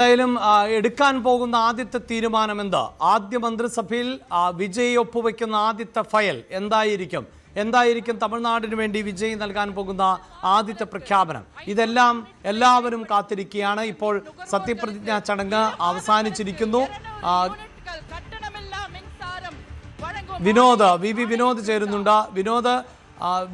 എന്തായാലും എടുക്കാൻ പോകുന്ന ആദ്യത്തെ തീരുമാനം എന്താ? ആദ്യ മന്ത്രിസഭയിൽ വിജയ് ഒപ്പുവെക്കുന്ന ആദ്യത്തെ ഫയൽ എന്തായിരിക്കും തമിഴ്നാടിന് വേണ്ടി വിജയ് നൽകാൻ പോകുന്ന ആദ്യത്തെ പ്രഖ്യാപനം? ഇതെല്ലാം എല്ലാവരും കാത്തിരിക്കുകയാണ്. ഇപ്പോൾ സത്യപ്രതിജ്ഞാ ചടങ്ങ് അവസാനിച്ചിരിക്കുന്നു. വിനോദ് ചേരുന്നുണ്ട്. വിനോദ്,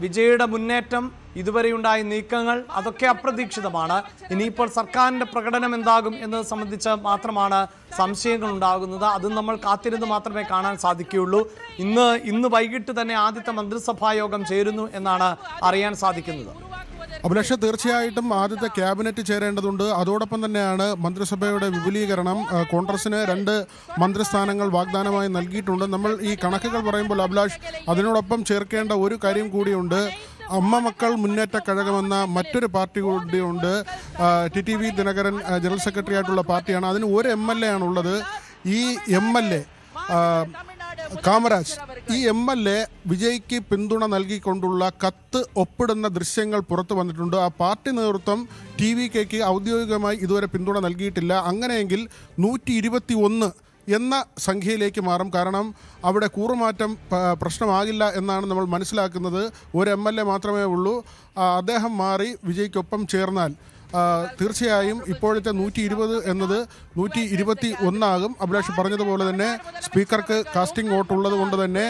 വിജയുടെ മുന്നേറ്റം, ഇതുവരെയുണ്ടായ നീക്കങ്ങൾ, അതൊക്കെ അപ്രതീക്ഷിതമാണ്. ഇനിയിപ്പോൾ സർക്കാരിന്റെ പ്രകടനം എന്താകും എന്നത് സംബന്ധിച്ച് മാത്രമാണ് സംശയങ്ങൾ ഉണ്ടാകുന്നത്. അതും നമ്മൾ കാത്തിരുന്ന് മാത്രമേ കാണാൻ സാധിക്കുകയുള്ളൂ. ഇന്ന് വൈകിട്ട് തന്നെ ആദ്യത്തെ മന്ത്രിസഭാ യോഗം ചേരുന്നു എന്നാണ് അറിയാൻ സാധിക്കുന്നത്. അഭിലാഷ്, തീർച്ചയായിട്ടും ആദ്യത്തെ ക്യാബിനറ്റ് ചേരേണ്ടതുണ്ട്. അതോടൊപ്പം തന്നെയാണ് മന്ത്രിസഭയുടെ വിപുലീകരണം. കോൺഗ്രസിന് 2 മന്ത്രിസ്ഥാനങ്ങൾ വാഗ്ദാനമായി നൽകിയിട്ടുണ്ട്. നമ്മൾ ഈ കണക്കുകൾ പറയുമ്പോൾ അഭിലാഷ്, അതിനോടൊപ്പം ചേർക്കേണ്ട ഒരു കാര്യം കൂടിയുണ്ട്. അമ്മ മക്കൾ മുന്നേറ്റ കഴകമെന്ന മറ്റൊരു പാർട്ടി കൂടിയുണ്ട്. TTV ദിനകരൻ ജനറൽ സെക്രട്ടറി ആയിട്ടുള്ള പാർട്ടിയാണ്. അതിന് ഒരു MLA ആണുള്ളത്. ഈ MLA കാമരാജ്, ഈ MLA വിജയ്ക്ക് പിന്തുണ നൽകിക്കൊണ്ടുള്ള കത്ത് ഒപ്പിടുന്ന ദൃശ്യങ്ങൾ പുറത്തു വന്നിട്ടുണ്ട്. ആ പാർട്ടി നേതൃത്വം TVKക്ക് ഔദ്യോഗികമായി ഇതുവരെ പിന്തുണ നൽകിയിട്ടില്ല. അങ്ങനെയെങ്കിൽ 121 എന്ന സംഖ്യയിലേക്ക് മാറും. കാരണം അവിടെ കൂറുമാറ്റം പ്രശ്നമാകില്ല എന്നാണ് നമ്മൾ മനസ്സിലാക്കുന്നത്. ഒരു MLA മാത്രമേ ഉള്ളൂ. അദ്ദേഹം മാറി വിജയ്ക്കൊപ്പം ചേർന്നാൽ തീർച്ചയായും ഇപ്പോഴത്തെ 120 എന്നത് 121 ആകും. അഭിലാഷ് പറഞ്ഞതുപോലെ തന്നെ സ്പീക്കർക്ക് കാസ്റ്റിംഗ് വോട്ടുള്ളത് കൊണ്ട് തന്നെ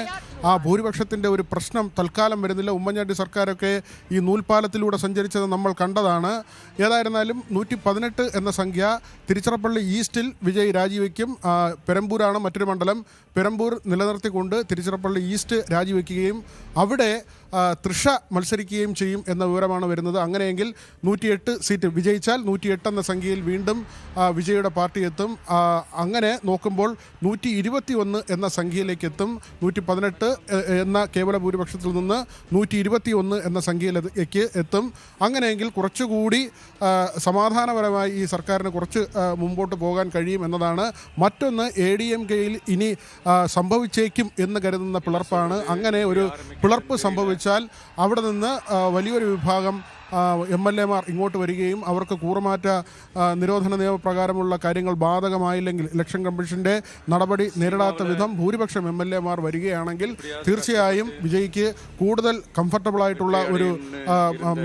ആ ഭൂരിപക്ഷത്തിൻ്റെ ഒരു പ്രശ്നം തൽക്കാലം വരുന്നില്ല. ഉമ്മൻചാണ്ടി സർക്കാരൊക്കെ ഈ നൂൽപ്പാലത്തിലൂടെ സഞ്ചരിച്ചത് നമ്മൾ കണ്ടതാണ്. ഏതായിരുന്നാലും 118 എന്ന സംഖ്യ. തിരുച്ചിറപ്പള്ളി ഈസ്റ്റിൽ വിജയ് രാജിവെക്കും. പെരമ്പൂരാണ് മറ്റൊരു മണ്ഡലം. പെരമ്പൂർ നിലനിർത്തിക്കൊണ്ട് തിരുച്ചിറപ്പള്ളി ഈസ്റ്റ് രാജിവെക്കുകയും അവിടെ തൃഷ മത്സരിക്കുകയും ചെയ്യും എന്ന വിവരമാണ് വരുന്നത്. അങ്ങനെയെങ്കിൽ 108 സീറ്റ് വിജയിച്ചാൽ 108 എന്ന സംഖ്യയിൽ വീണ്ടും വിജയുടെ പാർട്ടി എത്തും. അങ്ങനെ നോക്കുമ്പോൾ 121 എന്ന സംഖ്യയിലേക്ക് എത്തും. 118 എന്ന കേവല ഭൂരിപക്ഷത്തിൽ നിന്ന് 121 എന്ന സംഖ്യയിലേക്ക് എത്തും. അങ്ങനെയെങ്കിൽ കുറച്ചുകൂടി സമാധാനപരമായി ഈ സർക്കാരിന് കുറച്ച് മുമ്പോട്ട് പോകാൻ കഴിയും എന്നതാണ്. മറ്റൊന്ന്, ADMKയിൽ ഇനി സംഭവിച്ചേക്കും എന്ന് കരുതുന്ന പിളർപ്പാണ്. അങ്ങനെ ഒരു പിളർപ്പ് സംഭവിച്ചാൽ അവിടെ നിന്ന് വലിയൊരു വിഭാഗം MLA മാർ ഇങ്ങോട്ട് വരികയും അവർക്ക് കൂറുമാറ്റ നിരോധന നിയമപ്രകാരമുള്ള കാര്യങ്ങൾ ബാധകമായില്ലെങ്കിൽ, ഇലക്ഷൻ കമ്മീഷന്റെ നടപടി നേരിടാത്ത വിധം ഭൂരിപക്ഷം MLA മാർ വരികയാണെങ്കിൽ തീർച്ചയായും വിജയ്ക്ക് കൂടുതൽ കംഫർട്ടബിൾ ആയിട്ടുള്ള ഒരു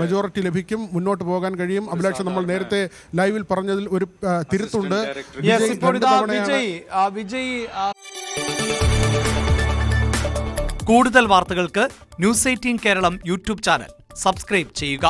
മെജോറിറ്റി ലഭിക്കും, മുന്നോട്ട് പോകാൻ കഴിയും. അഭിലാഷ്, നമ്മൾ നേരത്തെ ലൈവിൽ പറഞ്ഞതിൽ ഒരു തിരുത്തുണ്ട്. കൂടുതൽ വാർത്തകൾക്ക് News 18 Keralam YouTube channel subscribe ചെയ്യുക.